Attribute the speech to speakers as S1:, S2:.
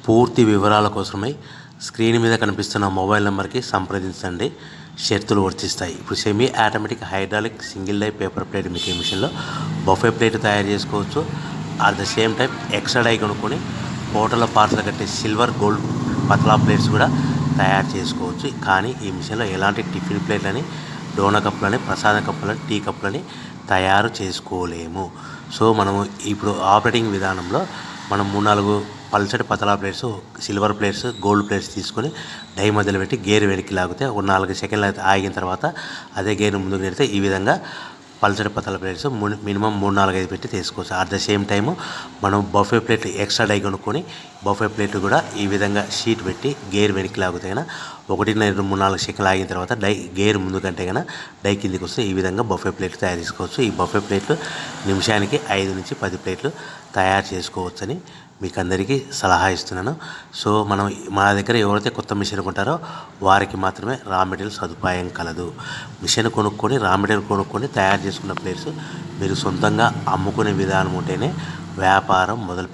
S1: పూర్తి వివరాల కోసమై స్క్రీన్ మీద కనిపిస్తున్న మొబైల్ నెంబర్కి సంప్రదించండి. షరతులు వర్తిస్తాయి. ఇప్పుడు semi automatic hydraulic single die paper plate making మిషన్లో బఫే ప్లేట్ తయారు చేసుకోవచ్చు. At the same time extra die కొనుక్కొని హోటల్లో పార్సల్ కట్టే సిల్వర్ గోల్డ్ పతలా ప్లేట్స్ కూడా తయారు చేసుకోవచ్చు. కానీ ఈ మిషన్లో ఎలాంటి టిఫిన్ ప్లేట్లని, డోనా కప్పులని, ప్రసాద కప్పులని, టీ కప్పులని తయారు చేసుకోలేము. సో మనము ఇప్పుడు ఆపరేటింగ్ విధానంలో మనం 3-4 పల్చటి పతలా plates, silver plates, gold plates తీసుకొని డై మధ్యలో పెట్టి గేర్ వెనక్కి లాగితే ఒక 4 సెకండ్లు ఆగిన తర్వాత అదే గేర్ ముందుకు నెడితే ఈ విధంగా పల్చటి పతలా ప్లేట్స్ మినిమం 3-4-5 పెట్టి తీసుకోవచ్చు. అట్ ద సేమ్ టైము మనం బఫే ప్లేట్ ఎక్స్ట్రా డై కొనుక్కొని బఫే ప్లేట్ కూడా ఈ విధంగా షీట్ పెట్టి గేర్ వెనక్కి లాగితే కన్నా 1-2-3-4 సెకండ్లు ఆగిన తర్వాత గేర్ ముందు కంటే కన్నా డై కిందికి వస్తే ఈ విధంగా బఫే ప్లేట్లు తయారు చేసుకోవచ్చు. ఈ బఫే ప్లేట్లు నిమిషానికి 5-10 ప్లేట్లు తయారు చేసుకోవచ్చని మీకు అందరికీ సలహా ఇస్తున్నాను. సో మనం మా దగ్గర ఎవరైతే కొత్త మిషన్ కొంటారో వారికి మాత్రమే రా మెటీరియల్ సదుపాయం కలదు. మిషన్ కొనుక్కొని రా మెటీరియల్ కొనుక్కొని తయారు చేసుకున్న ప్లేట్స్ మీరు సొంతంగా అమ్ముకునే విధానం ఉంటేనే వ్యాపారం మొదలుపెట్టాలి.